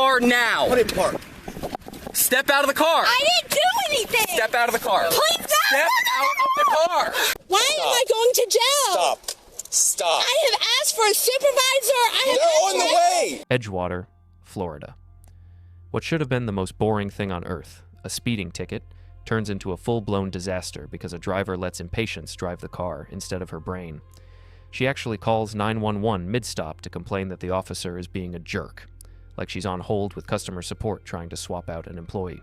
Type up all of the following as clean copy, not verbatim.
car now. Put it in park. Step out of the car. I didn't do anything. Step out of the car. Please no. Step out of the car. Why am I going to jail? Stop. I have asked for a supervisor. They're on the way. Edgewater, Florida. What should have been the most boring thing on earth, a speeding ticket, turns into a full-blown disaster because a driver lets impatience drive the car instead of her brain. She actually calls 911 mid-stop to complain that the officer is being a jerk, like she's on hold with customer support trying to swap out an employee.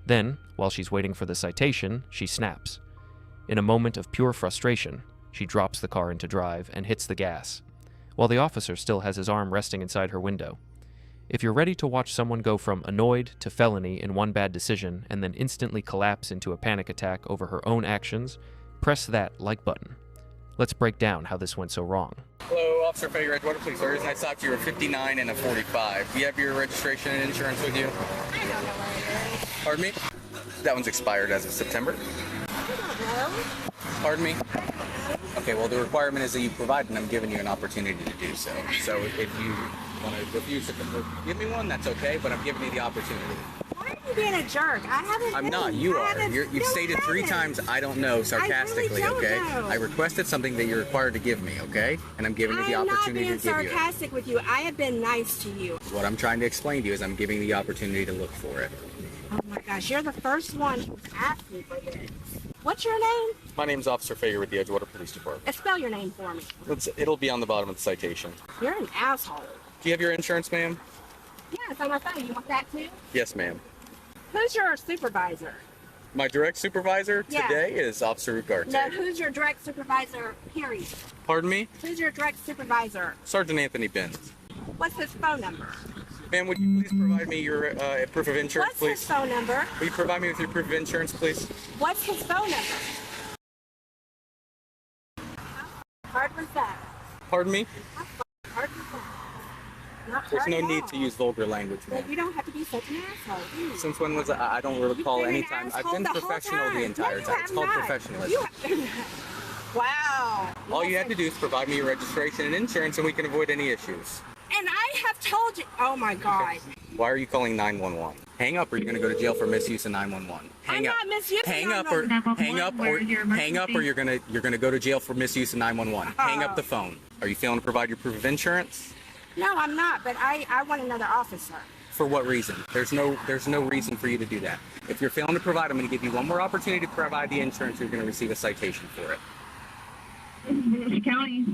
Then, while she's waiting for the citation, she snaps. In a moment of pure frustration, she drops the car into drive and hits the gas, while the officer still has his arm resting inside her window. If you're ready to watch someone go from annoyed to felony in one bad decision and then instantly collapse into a panic attack over her own actions, press that like button. Let's break down how this went so wrong. Hello, Officer Faye, Edgewater Police. Service. I stopped you. You're a 59 and a 45. Do you have your registration and insurance with you? I don't know where it is. Pardon me? That one's expired as of September. I don't know. Pardon me? Okay, well, the requirement is that you provide, and I'm giving you an opportunity to do so. So if you want to refuse to give me one, that's okay, but I'm giving you the opportunity. Why are you being a jerk? I haven't. I'm not. You are. You've stated 3 times, I don't know, sarcastically, I really okay? don't know. I requested something that you're required to give me, okay? And I'm giving you the opportunity to give you I'm not being sarcastic with you. I have been nice to you. What I'm trying to explain to you is I'm giving you the opportunity to look for it. Oh my gosh, you're the first one who's asked me for this. What's your name? My name's Officer Faye with the Edgewater Police Department. Spell your name for me. It'll be on the bottom of the citation. You're an asshole. Do you have your insurance, ma'am? Yeah, it's on my phone. You want that too? Yes, ma'am. Who's your supervisor? My direct supervisor today is Officer Ugarte. No, who's your direct supervisor, period? Pardon me? Who's your direct supervisor? Sergeant Anthony Benz. What's his phone number? Ma'am, would you please provide me your proof of insurance, What's please? his phone number? Will you provide me with your proof of insurance, please? What's his phone number? How hard was that? Pardon me? How hard was that? Not There's hard no at need all. to use vulgar language, Well, ma'am. you don't have to be such an asshole, do you? Since when was I don't recall You've been any an time. I've asshole been the whole professional time. the entire No, you time. It's have called not. professionalism. You wow. All you have to do is provide me your registration and insurance and we can avoid any issues. And I have told you. Oh my God. Why are you calling 911? Hang up or you're going to go to jail for misuse of 911. Hang I'm up. not misusing Hang up 911. or you're going to go to jail for misuse of 911. Hang up the phone. Are you failing to provide your proof of insurance? No, I'm not. But I want another officer. For what reason? There's no reason for you to do that. If you're failing to provide, I'm going to give you one more opportunity to provide the insurance. You're going to receive a citation for it. County.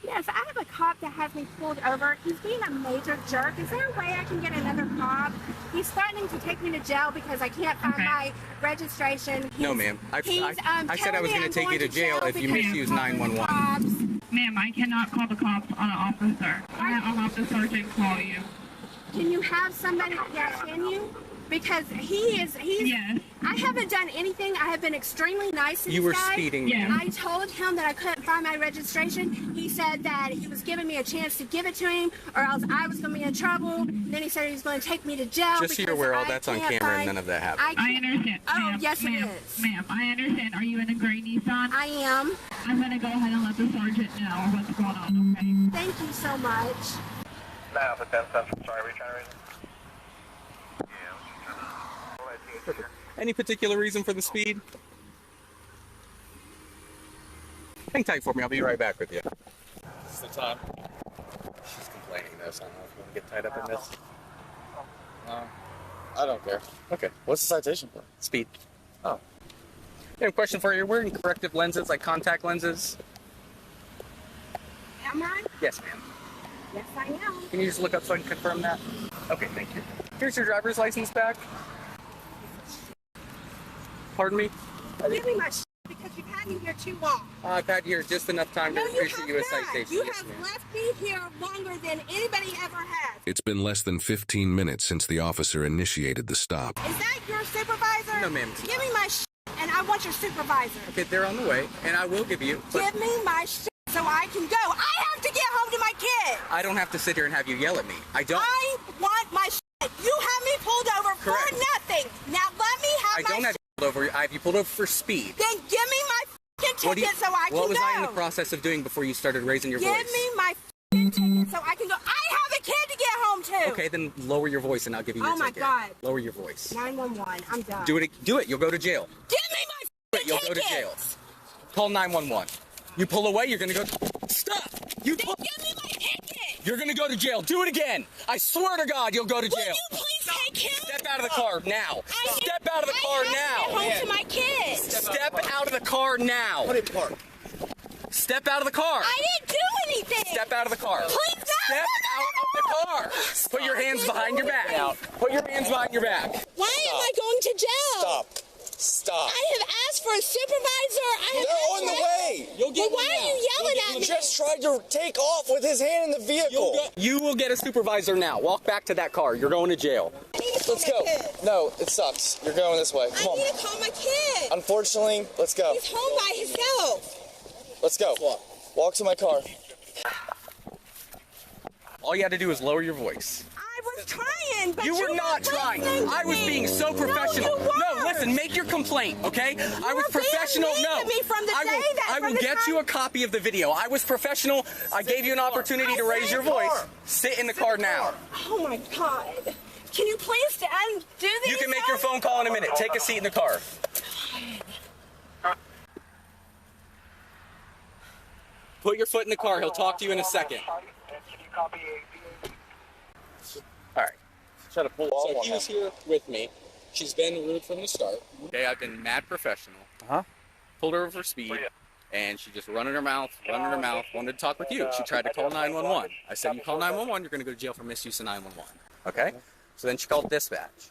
Yes, I have a cop that has me pulled over. He's being a major jerk. Is there a way I can get another cop? He's threatening to take me to jail because I can't find my registration. No, ma'am. I said I was going to take you to jail if you misuse 911. Ma'am, I cannot call the cops on an officer. I'll have the sergeant call you. Can you have somebody? Yeah, can you? Because he's. Yes. I haven't done anything. I have been extremely nice to this You were guy. speeding. Yeah. I told him that I couldn't find my registration. He said that he was giving me a chance to give it to him, or else I was going to be in trouble. Then he said he was going to take me to jail. Just so you're aware, all that's on camera and none of that happened. I understand. Oh, ma'am, yes, it ma'am, is. Ma'am, I understand. Are you in a gray Nissan? I am. I'm going to go ahead and let the sergeant know what's going on, okay? Thank you so much. Now, but that's sorry, we trying to raise? Any particular reason for the speed? Hang tight for me. I'll be right back with you. This is the time. She's complaining though, so I don't know if you want to get tied up in this. I don't care. Okay. What's the citation for? Speed. Oh. I have a question for you. You're wearing corrective lenses, like contact lenses? Am I? Yes, ma'am. Yes, I am. Can you just look up so I can confirm that? Okay, thank you. Here's your driver's license back. Pardon me? Give me my because you've had me here too long. I've had here just enough time to No, you issue have you a not. citation. You Yes, have ma'am. left me here longer than anybody ever has. It's been less than 15 minutes since the officer initiated the stop. Is that your supervisor? No, ma'am. Give me my and I want your supervisor. Okay, they're on the way, and I will give you. But Give me my so I can go. I have to get home to my kid. I don't have to sit here and have you yell at me. I don't. I want my You have me pulled over Correct. for nothing. Now let me have I my don't have you pulled over. I have you pulled over for speed. Then give me my ticket so I can go. What was I in the process of doing before you started raising your Give voice? me my ticket so I can go. I have a kid to get home phone too. Okay, then lower your voice and I'll give you your Oh my ticket. God. Lower your voice. 911. I'm done. Do it. You'll go to jail. Give me my You'll go to jail. Call 911. You pull away, you're gonna go. Stop! You pull. Give me my ticket. You're gonna go to jail. Do it again. I swear to God, you'll go to jail. Will you please take him? Step out of the car now. Step out of the car now. I have to get home to my kids. Step out of the car now. Put it park. Step out of the car. I didn't do anything. Step out of the car. Please, no. Step out of the car. Put your hands behind your back. Put your hands behind your back. Why am I going to jail? Stop. Stop. I have asked for a supervisor. They're on the way. You'll get Well, why are you yelling at He me? just tried to take off with his hand in the vehicle. You will get a supervisor now. Walk back to that car. You're going to jail. I need to call Let's my go. kid. No, it sucks. You're going this way. Come I on. need to call my kid. Unfortunately, let's go. He's home by himself. Let's go. Walk to my car. All you had to do is lower your voice. I was trying, but You were not weren't trying. listening to I was me. being so professional. No, you weren't. No, listen, make your complaint, okay? I was were being professional. mean No. to me from the I day that- I from will the get you time- a copy of the video. I was professional. I gave you an opportunity to raise your voice. Sit in the car now. Oh my God. Can you please do this? You can make your phone call in a minute. Take a seat in the car. Put your foot in the car. He'll talk to you in a second. All right. Try to pull. So he was here with me. She's been rude from the start. Okay, I've been mad professional. Pulled her over for speed, and she just running her mouth, wanted to talk with you. She tried to call 911. I said, you call 911, you're going to go to jail for misuse of 911. Okay? So then she called dispatch.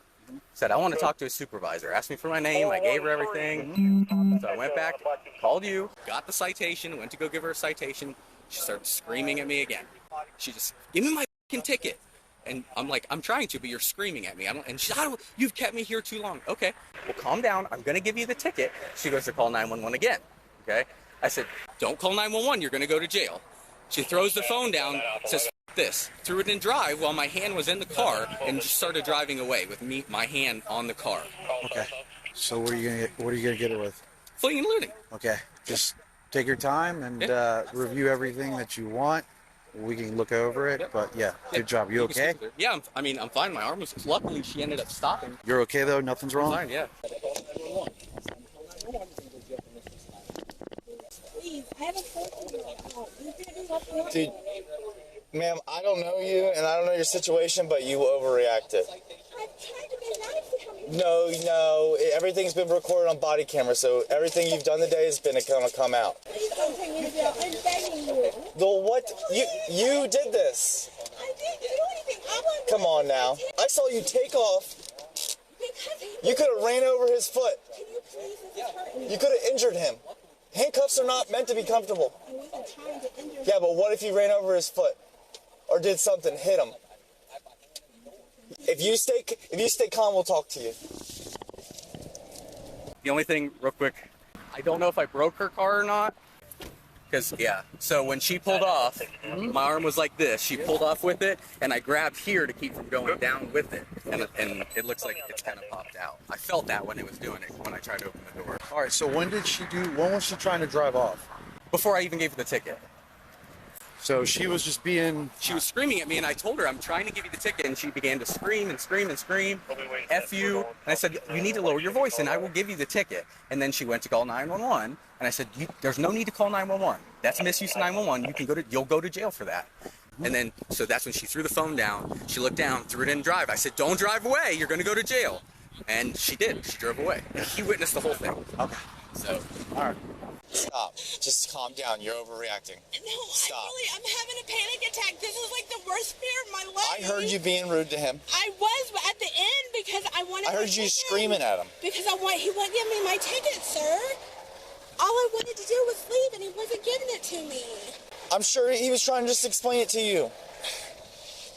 Said, I want to talk to a supervisor. Asked me for my name. I gave her everything. So I went back, called you, got the citation, went to go give her a citation. She started screaming at me again. She just, give me my fucking ticket. And I'm like, I'm trying to, but you're screaming at me. And she's, you've kept me here too long. Okay, well, calm down. I'm going to give you the ticket. She goes to call 911 again. Okay? I said, don't call 911. You're going to go to jail. She throws the phone down, says, F this. Threw it in drive while my hand was in the car and just started driving away with my hand on the car. Okay. So what are you gonna get it with? Fleeing and looting. Okay. Just take your time and review everything that you want. We can look over it, but yeah, good job. You okay? Yeah, I'm fine. My arm was, luckily she ended up stopping. You're okay though? Nothing's wrong? Fine, yeah. Please, I haven't told you. Dude, ma'am, I don't know you and I don't know your situation, but you overreacted. I'm trying to be nice. No, everything's been recorded on body camera, so everything you've done today is going to come out. Please don't take me to jail. I'm begging you. Well, what? You did this. I didn't do anything. I want Come on now. I saw you take off. because You could have ran over his foot. Can you please? This is hurting me. You could have injured him. Handcuffs are not meant to be comfortable. I wasn't trying to injure Yeah, but what if you ran over his foot or did something, hit him? If you stay calm, we'll talk to you. The only thing, real quick, I don't know if I broke her car or not. Because, yeah, so when she pulled off, my arm was like this. She pulled off with it, and I grabbed here to keep from going down with it. And it looks like it's kind of popped out. I felt that when it was doing it, when I tried to open the door. All right. So when was she trying to drive off? Before I even gave her the ticket. So she was just being. She was screaming at me, and I told her, I'm trying to give you the ticket, and she began to scream and scream and scream. F you. And I said, you need to lower your voice, and I will give you the ticket. And then she went to call 911, and I said, there's no need to call 911. That's misuse of 911. You'll go to jail for that. And then, so that's when she threw the phone down. She looked down, threw it in drive. I said, don't drive away. You're going to go to jail. And she did. She drove away. And he witnessed the whole thing. Okay. So, All right. Stop. Just calm down. You're overreacting. No, Stop. I'm having a panic attack. This is like the worst fear of my life. I heard you being rude to him. I was, but at the end because I wanted. I heard you screaming at him. Because he wouldn't give me my ticket, sir. All I wanted to do was leave, and he wasn't giving it to me. I'm sure he was trying to just explain it to you.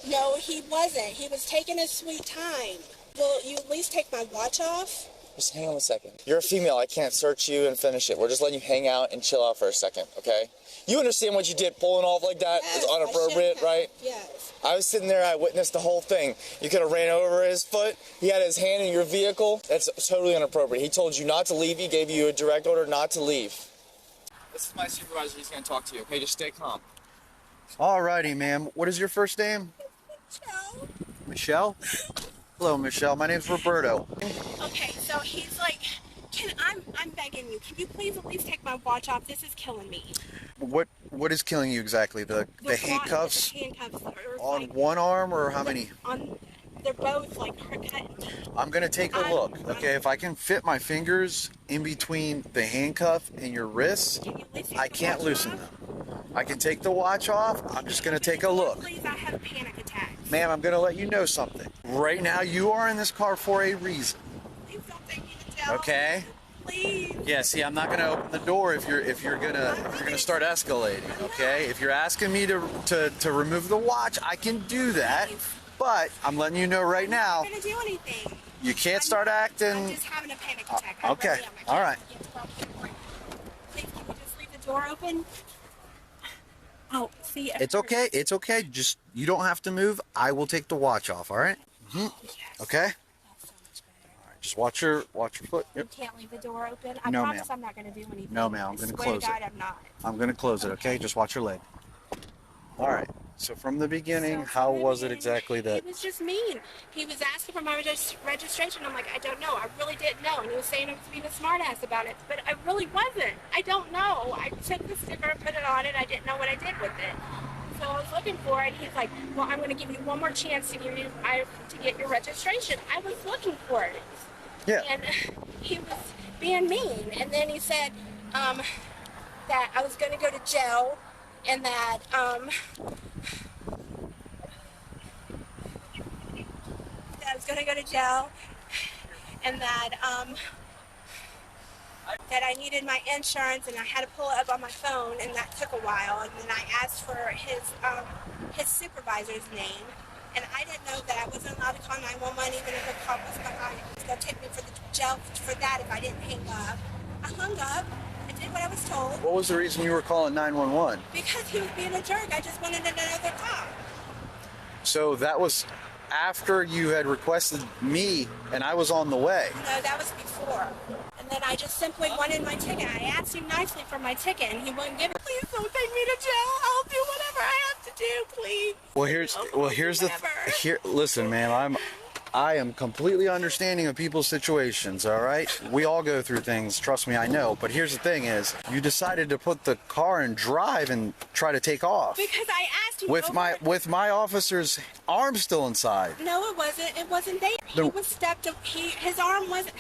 No, he wasn't. He was taking his sweet time. Will you at least take my watch off? Just hang on a second. You're a female. I can't search you and finish it. We're just letting you hang out and chill out for a second, okay? You understand what you did, pulling off like that is inappropriate, right? Yes. I was sitting there. I witnessed the whole thing. You could have ran over his foot. He had his hand in your vehicle. That's totally inappropriate. He told you not to leave. He gave you a direct order not to leave. This is my supervisor. He's going to talk to you, okay? Just stay calm. All righty, ma'am. What is your first name? Joe. Michelle? Hello, Michelle. My name's Roberto. Okay, so he's like, I'm begging you, can you please at least take my watch off? This is killing me. What is killing you exactly? The handcuffs? The handcuffs are On like, one arm or how many? They're both like cut. I'm gonna take a look. Okay, if I can fit my fingers in between the handcuff and your wrists, I can't loosen them. I can take the watch off. I'm just gonna take a look. Please, I have panic attacks. Ma'am, I'm gonna let you know something. Right now, you are in this car for a reason. Please don't take me to jail. Okay? Please. Yeah. See, I'm not gonna open the door if you're gonna start escalating. Okay? If you're asking me to remove the watch, I can do that. But I'm letting you know right now. I'm not gonna do anything. You can't start acting. I'm just having a panic attack. Okay. Really am. All right. Please, can you just leave the door open? Oh, see. It's okay. It's okay. Just you don't have to move. I will take the watch off. All right. Yes. Okay. That's so much better. All right, just watch your foot. Yep. You can't leave the door open. I No, promise ma'am. I'm not gonna do anything. No, ma'am. I'm I gonna swear close to God, it. I'm not. I'm gonna close it. Okay. Just watch your leg. All right. So from the beginning, how was it exactly that? He was just mean. He was asking for my registration. I'm like, I don't know. I really didn't know. And he was saying I was being a smartass about it, but I really wasn't. I don't know. I took the sticker and put it on it. I didn't know what I did with it. So I was looking for it. He's like, well, I'm going to give you one more chance to get your registration. I was looking for it. Yeah. And he was being mean. And then he said that I was going to go to jail and that I was going to go to jail and that I needed my insurance and I had to pull it up on my phone and that took a while, and then I asked for his supervisor's name, and I didn't know that I wasn't allowed to call 911 even if a cop was behind. He was going to take me for the jail for that if I didn't hang up. I hung up. I did what I was told. What was the reason you were calling 911? Because he was being a jerk. I just wanted another cop. So that was after you had requested me and I was on the way. No, that was before. And then I just simply wanted my ticket. I asked him nicely for my ticket and he wouldn't give it. Please don't take me to jail. I'll do whatever I have to do, please. Listen, man, I am completely understanding of people's situations, all right? We all go through things, trust me, I know. But here's the thing is, you decided to put the car in drive and try to take off. Because I asked him with my officer's arm still inside. No, it wasn't. It wasn't there. He was stepped up. His arm wasn't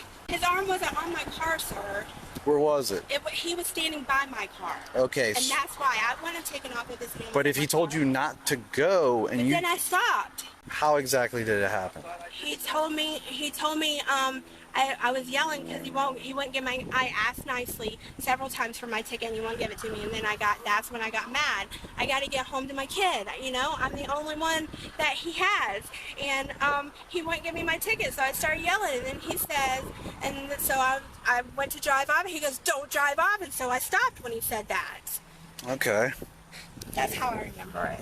on my car, sir. Where was it? He was standing by my car. Okay. And that's why I wanted taken off of his name. But if he told you not to go and then I stopped. How exactly did it happen? He told me I was yelling because he wouldn't give I asked nicely several times for my ticket and he won't give it to me, and then that's when I got mad. I got to get home to my kid, you know, I'm the only one that he has, and he wouldn't give me my ticket, so I started yelling, and then he says, and so I went to drive off, and he goes, don't drive off, and so I stopped when he said that. Okay. That's how I remember it.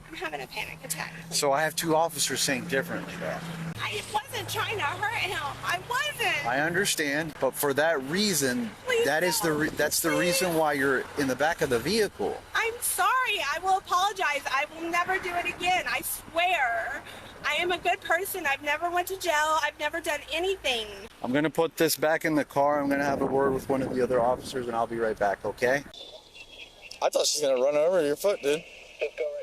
I'm having a panic attack. So I have two officers saying differently though. I wasn't trying to hurt him. I wasn't. I understand, but for that reason, that's the reason why you're in the back of the vehicle. I'm sorry. I will apologize. I will never do it again. I swear. I am a good person. I've never went to jail. I've never done anything. I'm gonna put this back in the car. I'm gonna have a word with one of the other officers, and I'll be right back. Okay? I thought she was gonna run over your foot, dude.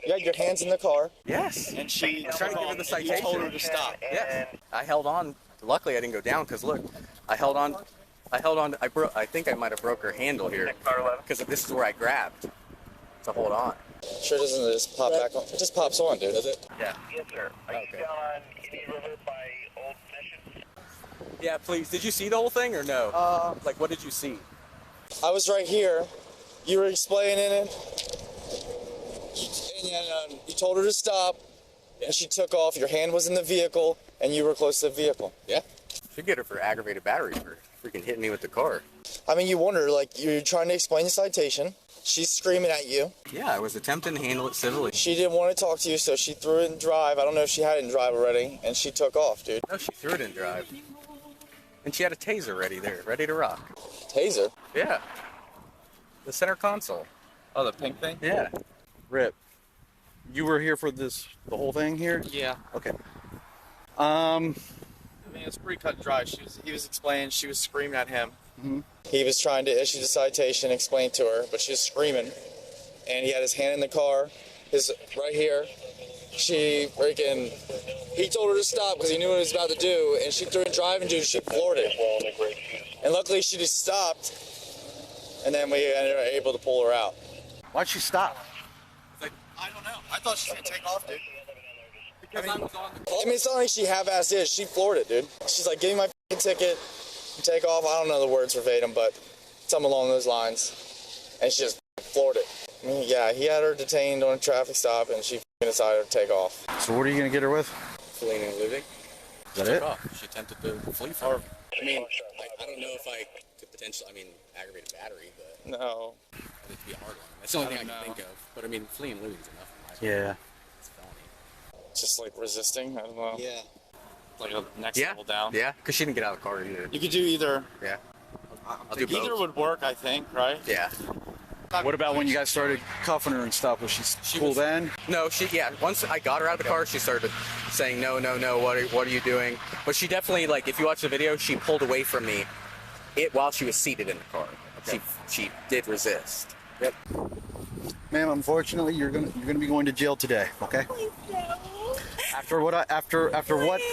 You had your hands in the car. Yes. And she was trying to give her the citation. You told her to stop. Yes. I held on. Luckily, I didn't go down because look, I held on. I think I might have broke her handle here because this is where I grabbed to hold on. Sure doesn't just pop back on? It just pops on, dude, does it? Yeah. Yes, sir. Are you Okay. on East River by Old Mission? Yeah, please. Did you see the whole thing or no? Like, what did you see? I was right here. You were explaining it. And you told her to stop, and she took off. Your hand was in the vehicle, and you were close to the vehicle. Yeah. Should get her for aggravated battery for freaking hitting me with the car. I mean, you wonder, like, you're trying to explain the citation. She's screaming at you. Yeah, I was attempting to handle it civilly. She didn't want to talk to you, so she threw it in drive. I don't know if she had it in drive already, and she took off, dude. No, she threw it in drive. And she had a taser ready there, ready to rock. Taser? Yeah. The center console. Oh, the pink thing? Yeah. Rip. You were here for the whole thing here? Yeah. Okay. I mean, it's pretty cut and dry. He was explaining, she was screaming at him. He was trying to issue the citation, explain to her, but she was screaming. And he had his hand in the car, right here. He told her to stop because he knew what he was about to do, and she threw a driving dude, she floored it. And luckily she just stopped, and then we ended up able to pull her out. Why'd she stop? Like, I don't know. I thought she was going to take off, dude. I mean, it's not like she half-assed it. She floored it, dude. She's like, give me my f***ing ticket, take off. I don't know the words verbatim, but something along those lines. And she just floored it. I mean, yeah, he had her detained on a traffic stop, and she decided to take off. So what are you going to get her with? Fleeing and living. Is that it? She attempted to flee from her. I mean, I don't know if I could potentially, aggravated battery, but No. it'd be a hard one. That's the only thing I can think of. But I mean, fleeing and living is enough. Yeah. It's a felony. Just like resisting, I don't know. Yeah. Like a next level down. Yeah, because she didn't get out of the car either. You could do either. Yeah. I'll do both. Either would work, I think, right? Yeah. What about when you guys started cuffing her and stuff? Was she cool then? No, once I got her out of the car, she started saying, no, what are you doing? But she definitely, like, if you watch the video, she pulled away from me while she was seated in the car. Okay. She did resist. Yep. Ma'am, unfortunately, you're gonna be going to jail today. Okay. Please no. After what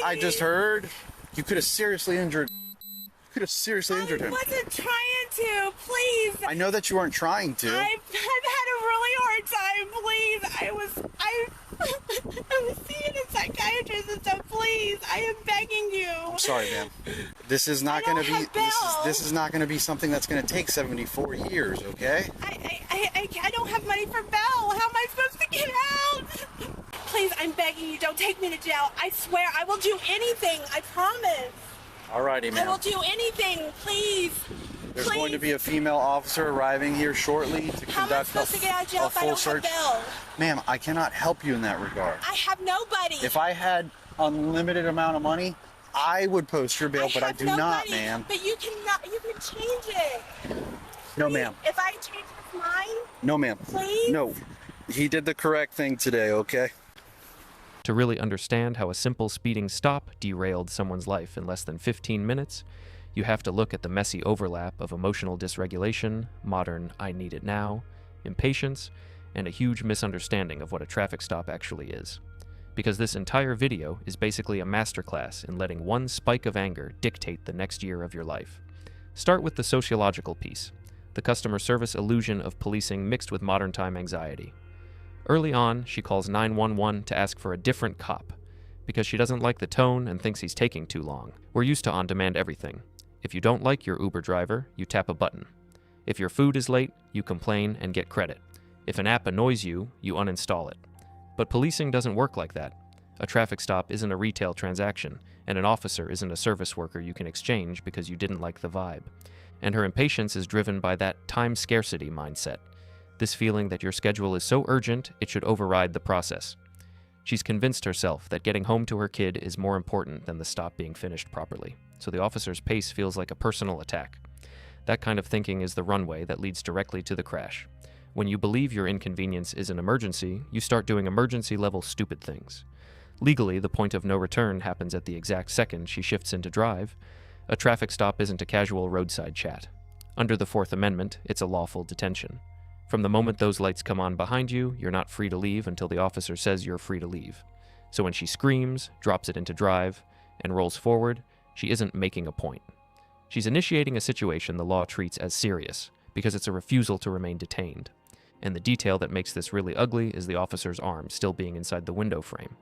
I just heard, you could have seriously injured. Him. I wasn't trying to. Please. I know that you weren't trying to. I've had a really hard time. Please. I was seeing a psychiatrist and stuff. Please. I am begging you. I'm sorry, ma'am. This is not going to be. This is not going to be something that's going to take 74 years. Okay. I don't have money for bail. How am I supposed to get out? Please, I'm begging you. Don't take me to jail. I swear I will do anything. I promise. Alrighty, ma'am. I will do anything. Please. There's going to be a female officer arriving here shortly to How am I conduct supposed to get out of jail a if I full don't search. have bail? Ma'am, I cannot help you in that regard. I have nobody. If I had unlimited amount of money, I would post your bail, but I do not, ma'am. But you can change it. No, ma'am. If I change his mind, No, ma'am. please. No. He did the correct thing today, okay? To really understand how a simple speeding stop derailed someone's life in less than 15 minutes, you have to look at the messy overlap of emotional dysregulation, modern I need it now, impatience, and a huge misunderstanding of what a traffic stop actually is. Because this entire video is basically a masterclass in letting one spike of anger dictate the next year of your life. Start with the sociological piece, the customer service illusion of policing mixed with modern time anxiety. Early on, she calls 911 to ask for a different cop, because she doesn't like the tone and thinks he's taking too long. We're used to on-demand everything. If you don't like your Uber driver, you tap a button. If your food is late, you complain and get credit. If an app annoys you, you uninstall it. But policing doesn't work like that. A traffic stop isn't a retail transaction, and an officer isn't a service worker you can exchange because you didn't like the vibe. And her impatience is driven by that time scarcity mindset. This feeling that your schedule is so urgent, it should override the process. She's convinced herself that getting home to her kid is more important than the stop being finished properly, so the officer's pace feels like a personal attack. That kind of thinking is the runway that leads directly to the crash. When you believe your inconvenience is an emergency, you start doing emergency-level stupid things. Legally, the point of no return happens at the exact second she shifts into drive. A traffic stop isn't a casual roadside chat. Under the Fourth Amendment, it's a lawful detention. From the moment those lights come on behind you, you're not free to leave until the officer says you're free to leave. So when she screams, drops it into drive, and rolls forward, she isn't making a point. She's initiating a situation the law treats as serious, because it's a refusal to remain detained. And the detail that makes this really ugly is the officer's arm still being inside the window frame.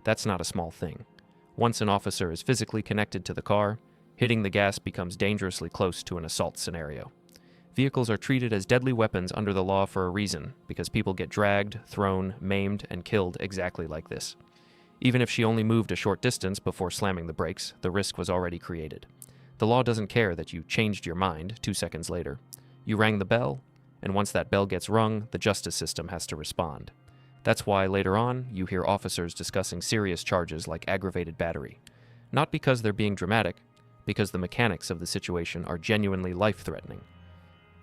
That's not a small thing. Once an officer is physically connected to the car, hitting the gas becomes dangerously close to an assault scenario. Vehicles are treated as deadly weapons under the law for a reason, because people get dragged, thrown, maimed, and killed exactly like this. Even if she only moved a short distance before slamming the brakes, the risk was already created. The law doesn't care that you changed your mind 2 seconds later. You rang the bell, and once that bell gets rung, the justice system has to respond. That's why later on, you hear officers discussing serious charges like aggravated battery. Not because they're being dramatic, because the mechanics of the situation are genuinely life-threatening.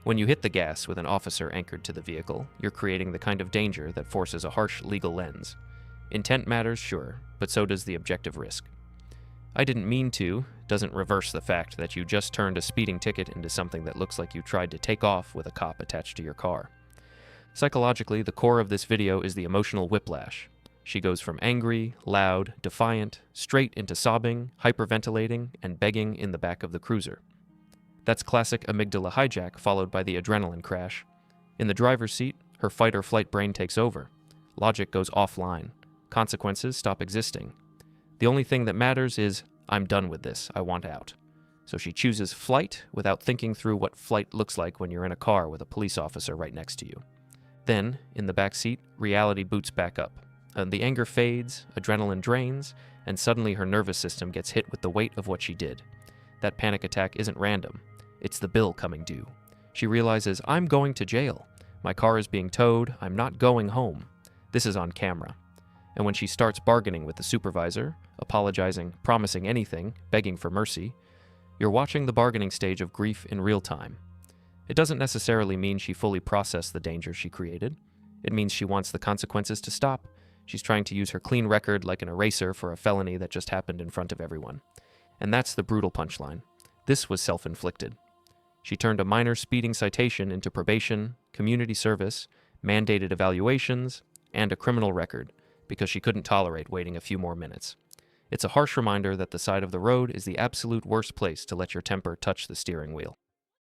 When you hit the gas with an officer anchored to the vehicle, you're creating the kind of danger that forces a harsh legal lens. Intent matters, sure, but so does the objective risk. I didn't mean to doesn't reverse the fact that you just turned a speeding ticket into something that looks like you tried to take off with a cop attached to your car. Psychologically, the core of this video is the emotional whiplash. She goes from angry, loud, defiant, straight into sobbing, hyperventilating, and begging in the back of the cruiser. That's classic amygdala hijack followed by the adrenaline crash. In the driver's seat, her fight-or-flight brain takes over. Logic goes offline. Consequences stop existing. The only thing that matters is, I'm done with this, I want out. So she chooses flight without thinking through what flight looks like when you're in a car with a police officer right next to you. Then, in the back seat, reality boots back up. The anger fades, adrenaline drains, and suddenly her nervous system gets hit with the weight of what she did. That panic attack isn't random. It's the bill coming due. She realizes, I'm going to jail. My car is being towed. I'm not going home. This is on camera. And when she starts bargaining with the supervisor, apologizing, promising anything, begging for mercy, you're watching the bargaining stage of grief in real time. It doesn't necessarily mean she fully processed the danger she created. It means she wants the consequences to stop. She's trying to use her clean record like an eraser for a felony that just happened in front of everyone. And that's the brutal punchline. This was self-inflicted. She turned a minor speeding citation into probation, community service, mandated evaluations, and a criminal record because she couldn't tolerate waiting a few more minutes. It's a harsh reminder that the side of the road is the absolute worst place to let your temper touch the steering wheel.